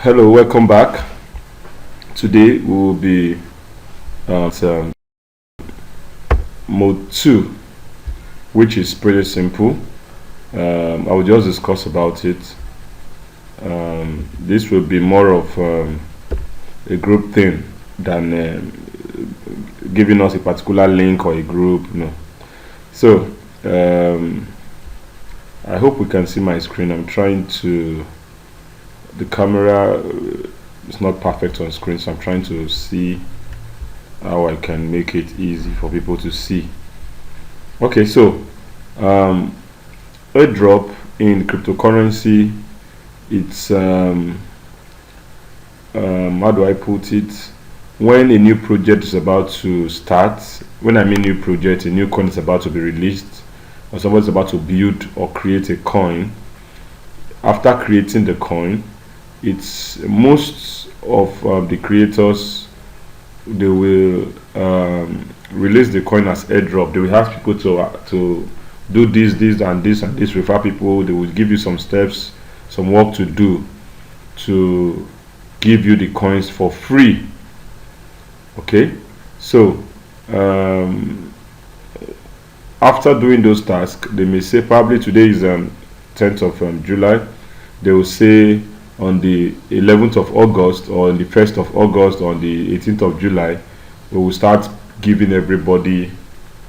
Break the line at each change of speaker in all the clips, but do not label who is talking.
Hello, welcome back. Today we will be at mode 2, which is pretty simple. I will just discuss about it. This will be more of a group thing than giving us a particular link or a group. No. So, I hope we can see my screen. I'm trying to. The camera is not perfect on screen, so I'm trying to see how I can make it easy for people to see. Okay, so airdrop in cryptocurrency, it's how do I put it? When a new project is about to start, when I mean new project, a new coin is about to be released, or somebody's about to build or create a coin. After creating the coin, it's most of the creators, they will release the coin as airdrop. They will ask people to do this and this, refer people. They will give you some steps, some work to do to give you the coins for free. Okay, so after doing those tasks, they may say probably today is 10th of July. They will say on the 11th of August or on the 1st of August or on the 18th of July, we will start giving everybody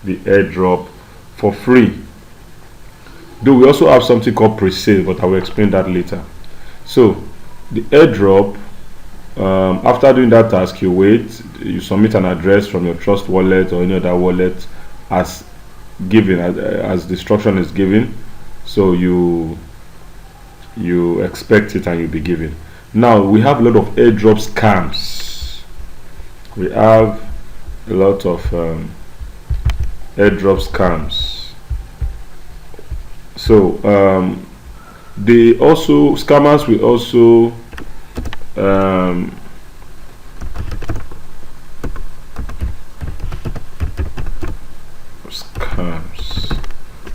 the airdrop for free. Though we also have something called pre-sale, but I will explain that later. So the airdrop, after doing that task, you wait, you submit an address from your Trust wallet or any other wallet as given, as the instruction is given. So you expect it and you'll be given. Now we have a lot of airdrop scams. We have a lot of airdrop scams. So they also, scammers will also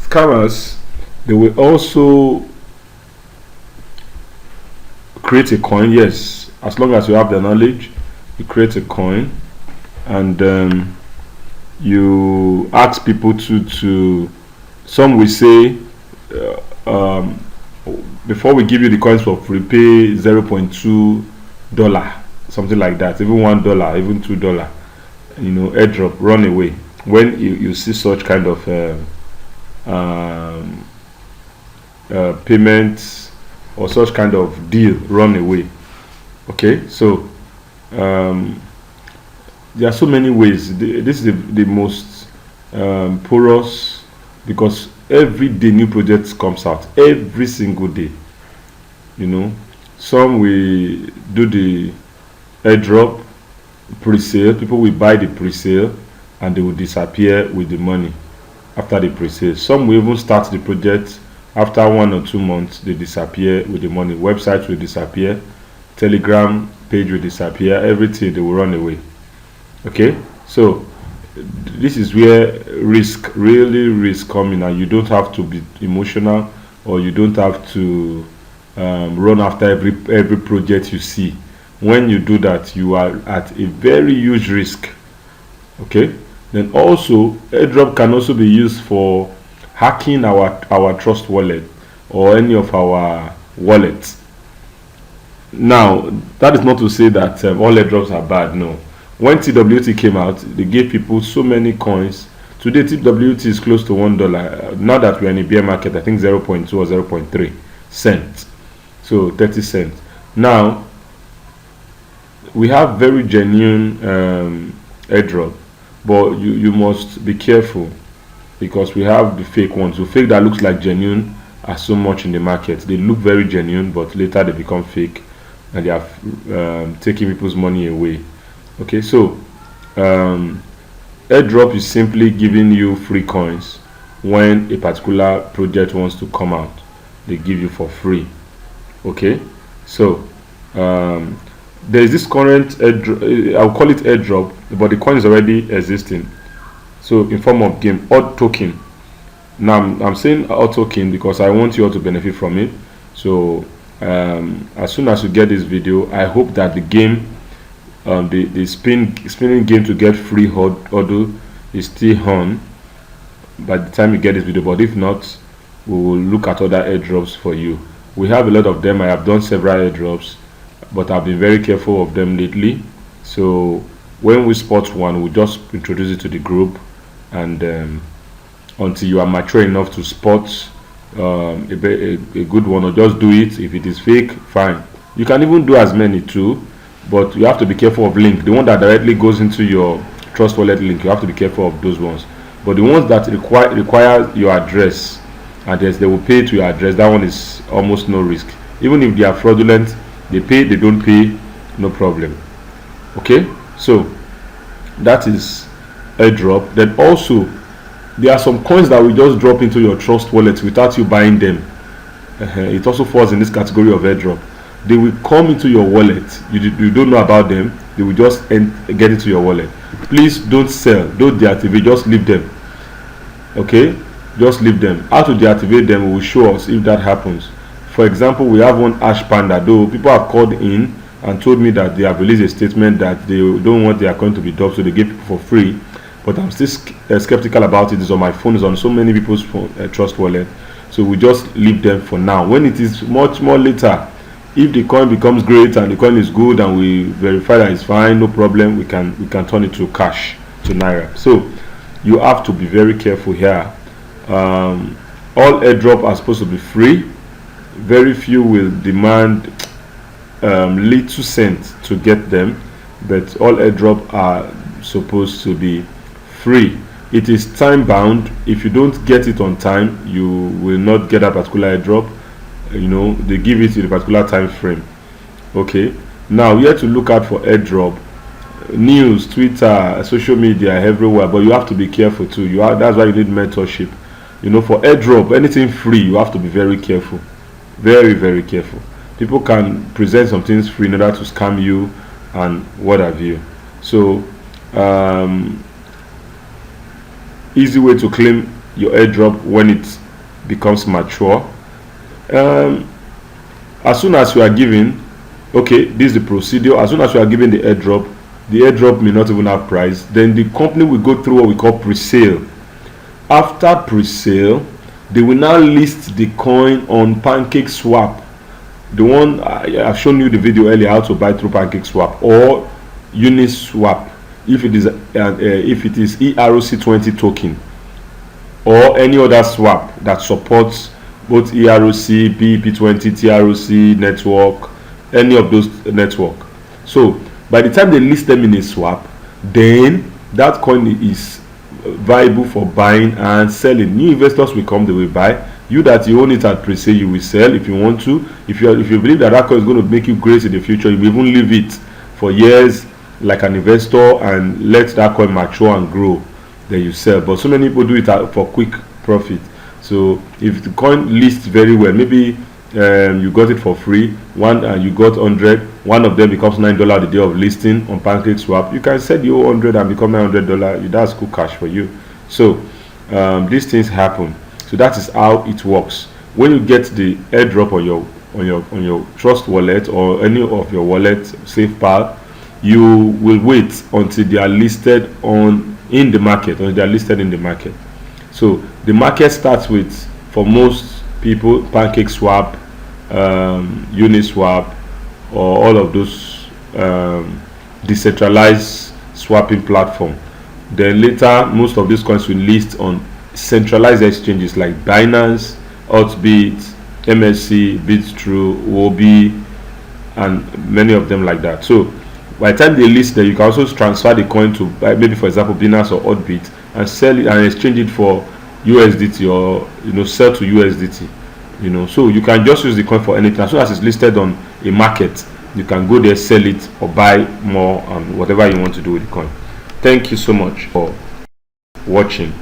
scammers, they will also create a coin. Yes, as long as you have the knowledge, you create a coin and you ask people to some will say before we give you the coins for free, pay $0.2, something like that, even $1, even $2, airdrop, run away when you see such kind of payments or such kind of deal. Run away. Okay, so there are so many ways. This is the most porous, because every day new projects comes out, every single day. Some will do the airdrop pre-sale. People will buy the pre-sale and they will disappear with the money after the pre-sale. Some will even start the project, after 1 or 2 months they disappear with the money. Websites will disappear, Telegram page will disappear, everything, they will run away. Okay, so this is where risk, really risk coming, and you don't have to be emotional, or you don't have to run after every project you see. When you do that, you are at a very huge risk. Okay, then also airdrop can also be used for hacking our Trust wallet or any of our wallets. Now that is not to say that all airdrops are bad. No. When TWT came out, they gave people so many coins. Today TWT is close to $1. Now that we're in a bear market, I think 0.2 or 0.3 cents, so 30 cents. Now we have very genuine airdrop, but you must be careful, because we have the fake ones. The fake that looks like genuine are so much in the market. They look very genuine, but later they become fake and they are taking people's money away. Okay, so airdrop is simply giving you free coins when a particular project wants to come out. They give you for free. Okay, so there is this current airdrop, I'll call it airdrop, but the coin is already existing, so in form of game, odd token. Now I'm saying odd token because I want you all to benefit from it. So As soon as you get this video, I hope that the game, the spinning game to get free hodl is still on by the time you get this video. But if not, we will look at other airdrops for you. We have a lot of them. I have done several airdrops, but I've been very careful of them lately. So when we spot one, we'll just introduce it to the group, and until you are mature enough to spot a good one, or just do it. If it is fake, fine. You can even do as many too, but you have to be careful of link. The one that directly goes into your Trust Wallet link, you have to be careful of those ones. But the ones that require your address, and they will pay to your address, that one is almost no risk. Even if they are fraudulent, they pay, they don't pay, no problem. Okay, so that is airdrop. Then also, there are some coins that will just drop into your Trust Wallet without you buying them. It also falls in this category of airdrop. They will come into your wallet. You don't know about them. They will just get into your wallet. Please don't sell, don't deactivate, just leave them. Okay, just leave them. How to deactivate them will show us if that happens. For example, we have one Ash Panda, though people have called in and told me that they have released a statement that they don't want their coin to be dumped, so they give people for free. But I'm still skeptical about it. It's on my phone, it's on so many people's phone, Trust Wallet. So we just leave them for now. When it is much more later, if the coin becomes great and the coin is good and we verify that it's fine, no problem, we can turn it to cash, to Naira. So you have to be very careful here. All airdrop are supposed to be free. Very few will demand little cents to get them, but all airdrop are supposed to be free. It is time bound. If you don't get it on time, you will not get a particular airdrop. You know, they give it in a particular time frame. Okay, now we have to look out for airdrop news, Twitter, social media, everywhere, but you have to be careful too. That's why you need mentorship. You know, for airdrop, anything free, you have to be very careful, very, very careful. People can present some things free in order to scam you and what have you. So easy way to claim your airdrop when it becomes mature. As soon as you are given, okay, this is the procedure. As soon as you are given the airdrop may not even have price. Then the company will go through what we call pre-sale. After pre-sale, they will now list the coin on PancakeSwap. The one I've shown you the video earlier how to buy through PancakeSwap, or Uniswap if it is ERC20 token, or any other swap that supports both ERC, BEP20, TRC network, any of those network. So by the time they list them in a swap, then that coin is viable for buying and selling. New investors will come, they will buy. You that you own it at pre-sale, you will sell if you want to. If you believe that coin is going to make you great in the future, you will even leave it for years like an investor and let that coin mature and grow. Then you sell. But so many people do it for quick profit. So if the coin lists very well, maybe you got it for free, you got 100, one of them becomes $9 the day of listing on PancakeSwap, you can sell the 100 and become $900. That's cool cash for you. So these things happen. So that is how it works. When you get the airdrop on your Trust Wallet or any of your wallet, SafePal, you will wait until they are listed in the market, or they are listed in the market. So the market starts with, for most people, PancakeSwap, Uniswap, or all of those decentralized swapping platform. Then later, most of these coins will list on centralized exchanges like Binance, Altbit, MSC, BitTrue, Huobi, and many of them like that. So by the time they list there, you can also transfer the coin to maybe, for example, Binance or Altbit, and sell it and exchange it for USDT, or sell to USDT. So you can just use the coin for anything. As soon as it's listed on a market, you can go there, sell it, or buy more, and whatever you want to do with the coin. Thank you so much for watching.